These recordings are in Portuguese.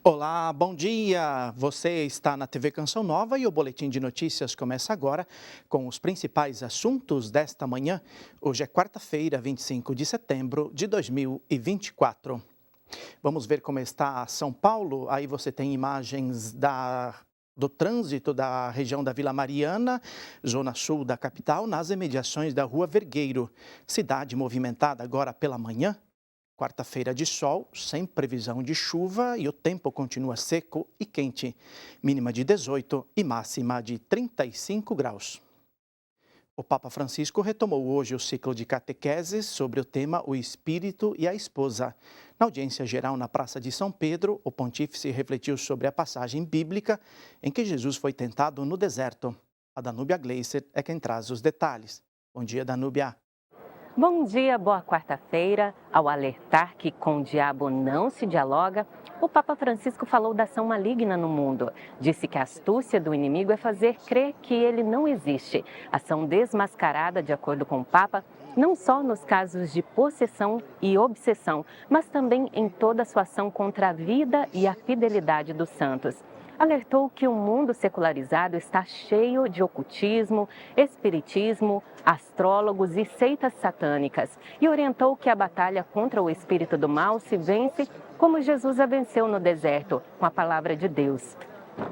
Olá, bom dia! Você está na TV Canção Nova e o Boletim de Notícias começa agora com os principais assuntos desta manhã. Hoje é quarta-feira, 25 de setembro de 2024. Vamos ver como está São Paulo. Aí você tem imagens do trânsito da região da Vila Mariana, zona sul da capital, nas imediações da Rua Vergueiro. Cidade movimentada agora pela manhã. Quarta-feira de sol, sem previsão de chuva e o tempo continua seco e quente. Mínima de 18 e máxima de 35 graus. O Papa Francisco retomou hoje o ciclo de catequeses sobre o tema O Espírito e a Esposa. Na audiência geral na Praça de São Pedro, o pontífice refletiu sobre a passagem bíblica em que Jesus foi tentado no deserto. A Danúbia Gleiser é quem traz os detalhes. Bom dia, Danúbia. Bom dia, boa quarta-feira. Ao alertar que com o diabo não se dialoga, o Papa Francisco falou da ação maligna no mundo. Disse que a astúcia do inimigo é fazer crer que ele não existe. Ação desmascarada, de acordo com o Papa, não só nos casos de possessão e obsessão, mas também em toda a sua ação contra a vida e a fidelidade dos santos. Alertou que o mundo secularizado está cheio de ocultismo, espiritismo, astrólogos e seitas satânicas e orientou que a batalha contra o espírito do mal se vence como Jesus a venceu no deserto, com a palavra de Deus.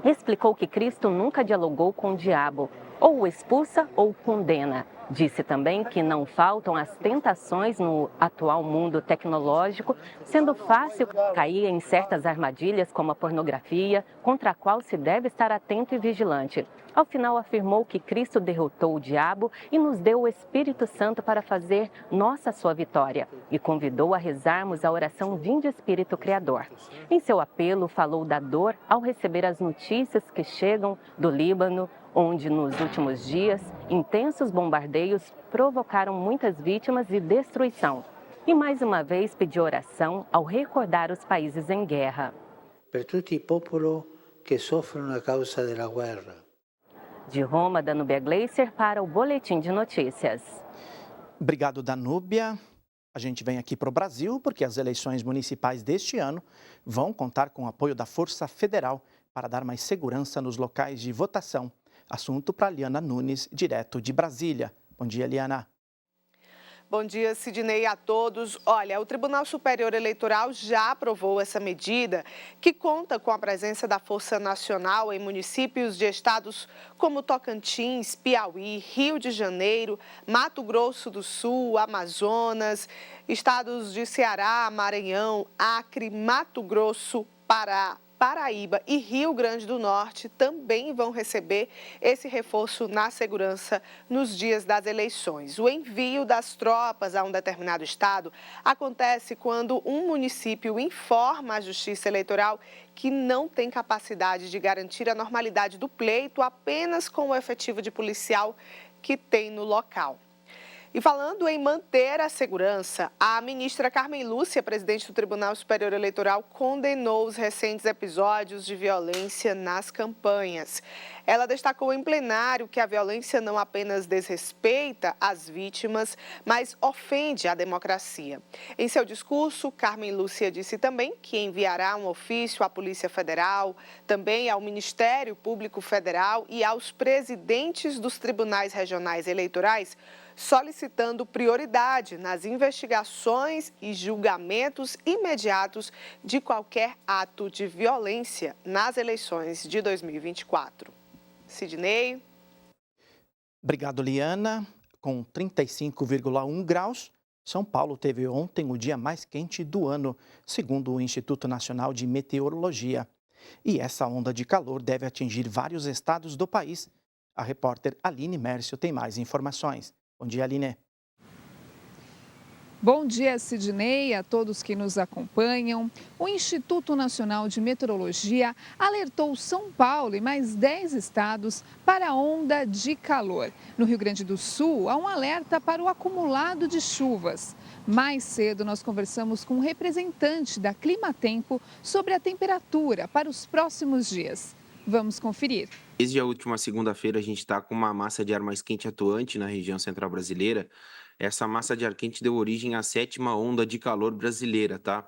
Explicou que Cristo nunca dialogou com o diabo, ou o expulsa ou condena. Disse também que não faltam as tentações no atual mundo tecnológico, sendo fácil cair em certas armadilhas como a pornografia, contra a qual se deve estar atento e vigilante. Ao final, afirmou que Cristo derrotou o diabo e nos deu o Espírito Santo para fazer nossa sua vitória e convidou a rezarmos a oração Vinde Espírito Criador. Em seu apelo, falou da dor ao receber as notícias que chegam do Líbano, onde nos últimos dias intensos bombardeios provocaram muitas vítimas e destruição. E mais uma vez pediu oração ao recordar os países em guerra. Per tutti i popoli che soffrono a causa della guerra. De Roma, Danúbia Gleiser para o Boletim de Notícias. Obrigado, Danúbia. A gente vem aqui para o Brasil porque as eleições municipais deste ano vão contar com o apoio da Força Federal para dar mais segurança nos locais de votação. Assunto para Liana Nunes, direto de Brasília. Bom dia, Liana. Bom dia, Sidnei, a todos. Olha, o Tribunal Superior Eleitoral já aprovou essa medida, que conta com a presença da Força Nacional em municípios de estados como Tocantins, Piauí, Rio de Janeiro, Mato Grosso do Sul, Amazonas, estados de Ceará, Maranhão, Acre, Mato Grosso, Pará, Paraíba e Rio Grande do Norte também vão receber esse reforço na segurança nos dias das eleições. O envio das tropas a um determinado estado acontece quando um município informa à Justiça Eleitoral que não tem capacidade de garantir a normalidade do pleito apenas com o efetivo de policial que tem no local. E falando em manter a segurança, a ministra Carmen Lúcia, presidente do Tribunal Superior Eleitoral, condenou os recentes episódios de violência nas campanhas. Ela destacou em plenário que a violência não apenas desrespeita as vítimas, mas ofende a democracia. Em seu discurso, Carmen Lúcia disse também que enviará um ofício à Polícia Federal, também ao Ministério Público Federal e aos presidentes dos tribunais regionais eleitorais, solicitando prioridade nas investigações e julgamentos imediatos de qualquer ato de violência nas eleições de 2024. Sidney. Obrigado, Liana. Com 35,1 graus, São Paulo teve ontem o dia mais quente do ano, segundo o Instituto Nacional de Meteorologia. E essa onda de calor deve atingir vários estados do país. A repórter Aline Mércio tem mais informações. Bom dia, Aline. Bom dia, Sidney, a todos que nos acompanham. O Instituto Nacional de Meteorologia alertou São Paulo e mais 10 estados para a onda de calor. No Rio Grande do Sul, há um alerta para o acumulado de chuvas. Mais cedo, nós conversamos com um representante da Climatempo sobre a temperatura para os próximos dias. Vamos conferir. Desde a última segunda-feira, a gente está com uma massa de ar mais quente atuante na região central brasileira. Essa massa de ar quente deu origem à sétima onda de calor brasileira, tá?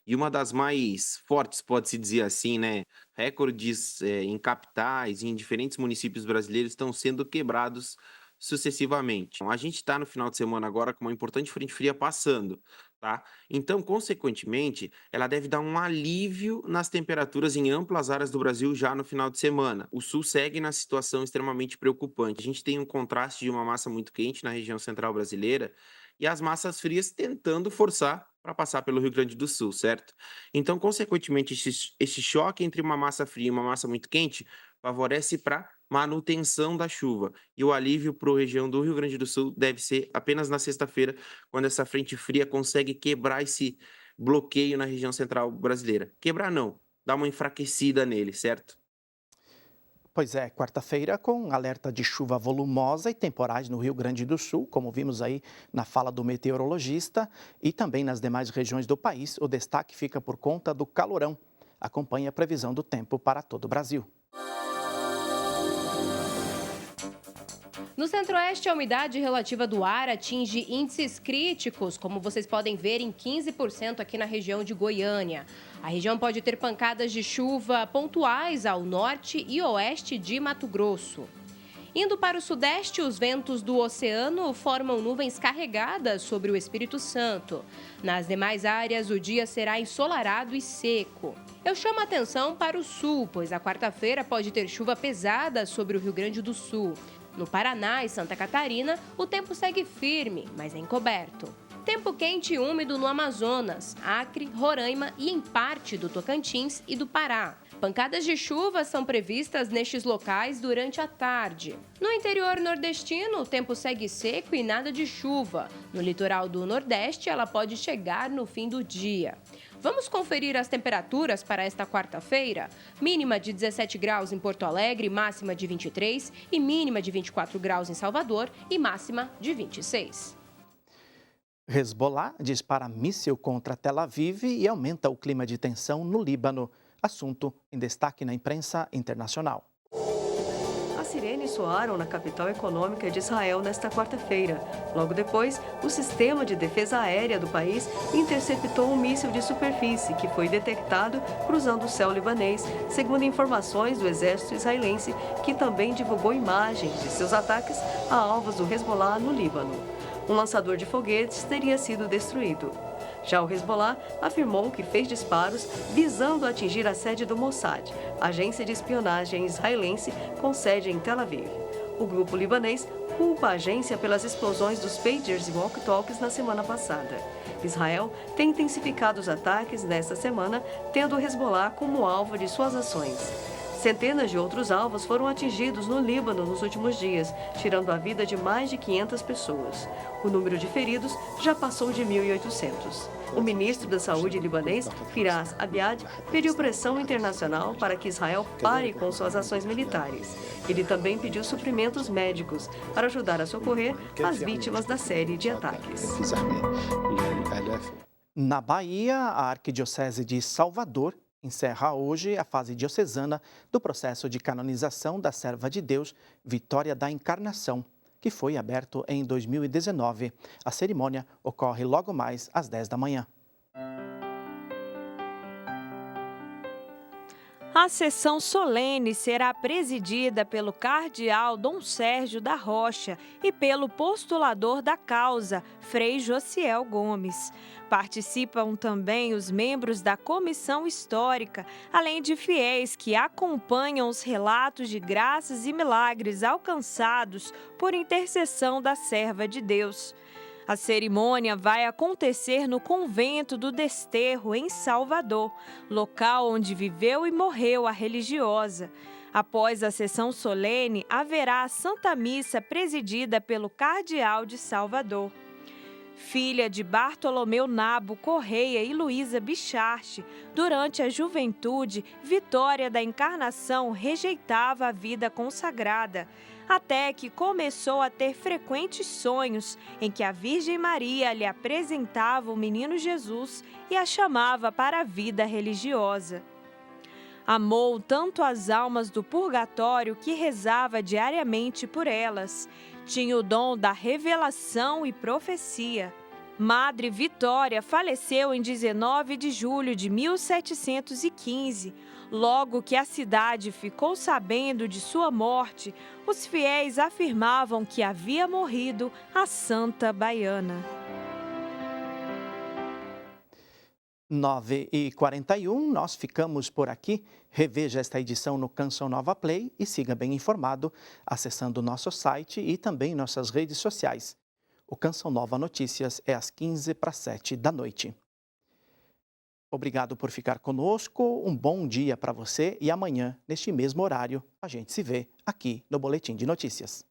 e uma das mais fortes, pode-se dizer assim, né? Recordes em capitais e em diferentes municípios brasileiros estão sendo quebrados sucessivamente. A gente está no final de semana agora com uma importante frente fria passando, tá? Então, consequentemente, ela deve dar um alívio nas temperaturas em amplas áreas do Brasil já no final de semana. O sul segue na situação extremamente preocupante. A gente tem um contraste de uma massa muito quente na região central brasileira e as massas frias tentando forçar para passar pelo Rio Grande do Sul, certo? Então, consequentemente, esse choque entre uma massa fria e uma massa muito quente favorece para manutenção da chuva. E o alívio para a região do Rio Grande do Sul deve ser apenas na sexta-feira, quando essa frente fria consegue quebrar esse bloqueio na região central brasileira. Quebrar não, dar uma enfraquecida nele, certo? Pois é, quarta-feira com alerta de chuva volumosa e temporais no Rio Grande do Sul, como vimos aí na fala do meteorologista, e também nas demais regiões do país, o destaque fica por conta do calorão. Acompanhe a previsão do tempo para todo o Brasil. No Centro-Oeste, a umidade relativa do ar atinge índices críticos, como vocês podem ver, em 15% aqui na região de Goiânia. A região pode ter pancadas de chuva pontuais ao norte e oeste de Mato Grosso. Indo para o Sudeste, os ventos do oceano formam nuvens carregadas sobre o Espírito Santo. Nas demais áreas, o dia será ensolarado e seco. Eu chamo a atenção para o Sul, pois a quarta-feira pode ter chuva pesada sobre o Rio Grande do Sul. No Paraná e Santa Catarina, o tempo segue firme, mas é encoberto. Tempo quente e úmido no Amazonas, Acre, Roraima e em parte do Tocantins e do Pará. Pancadas de chuva são previstas nestes locais durante a tarde. No interior nordestino, o tempo segue seco e nada de chuva. No litoral do Nordeste, ela pode chegar no fim do dia. Vamos conferir as temperaturas para esta quarta-feira? Mínima de 17 graus em Porto Alegre, máxima de 23 e mínima de 24 graus em Salvador e máxima de 26. Hezbollah dispara míssil contra Tel Aviv e aumenta o clima de tensão no Líbano. Assunto em destaque na imprensa internacional. As sirenes soaram na capital econômica de Israel nesta quarta-feira. Logo depois, o sistema de defesa aérea do país interceptou um míssil de superfície que foi detectado cruzando o céu libanês, segundo informações do exército israelense, que também divulgou imagens de seus ataques a alvos do Hezbollah no Líbano. Um lançador de foguetes teria sido destruído. Já o Hezbollah afirmou que fez disparos visando atingir a sede do Mossad, agência de espionagem israelense com sede em Tel Aviv. O grupo libanês culpa a agência pelas explosões dos pagers e walkie-talkies na semana passada. Israel tem intensificado os ataques nesta semana, tendo o Hezbollah como alvo de suas ações. Centenas de outros alvos foram atingidos no Líbano nos últimos dias, tirando a vida de mais de 500 pessoas. O número de feridos já passou de 1.800. O ministro da Saúde libanês, Firas Abiad, pediu pressão internacional para que Israel pare com suas ações militares. Ele também pediu suprimentos médicos para ajudar a socorrer as vítimas da série de ataques. Na Bahia, a Arquidiocese de Salvador encerra hoje a fase diocesana do processo de canonização da serva de Deus, Vitória da Encarnação, que foi aberto em 2019. A cerimônia ocorre logo mais às 10 da manhã. A sessão solene será presidida pelo cardeal Dom Sérgio da Rocha e pelo postulador da causa, Frei Josiel Gomes. Participam também os membros da comissão histórica, além de fiéis que acompanham os relatos de graças e milagres alcançados por intercessão da serva de Deus. A cerimônia vai acontecer no Convento do Desterro, em Salvador, local onde viveu e morreu a religiosa. Após a sessão solene, haverá a Santa Missa presidida pelo Cardeal de Salvador. Filha de Bartolomeu Nabo Correia e Luísa Bicharte, durante a juventude, Vitória da Encarnação rejeitava a vida consagrada, até que começou a ter frequentes sonhos em que a Virgem Maria lhe apresentava o menino Jesus e a chamava para a vida religiosa. Amou tanto as almas do purgatório que rezava diariamente por elas. Tinha o dom da revelação e profecia. Madre Vitória faleceu em 19 de julho de 1715. Logo que a cidade ficou sabendo de sua morte, os fiéis afirmavam que havia morrido a santa baiana. 9h41, nós ficamos por aqui. Reveja esta edição no Canção Nova Play e siga bem informado acessando nosso site e também nossas redes sociais. O Canção Nova Notícias é às 6:45 da noite. Obrigado por ficar conosco, um bom dia para você e amanhã, neste mesmo horário, a gente se vê aqui no Boletim de Notícias.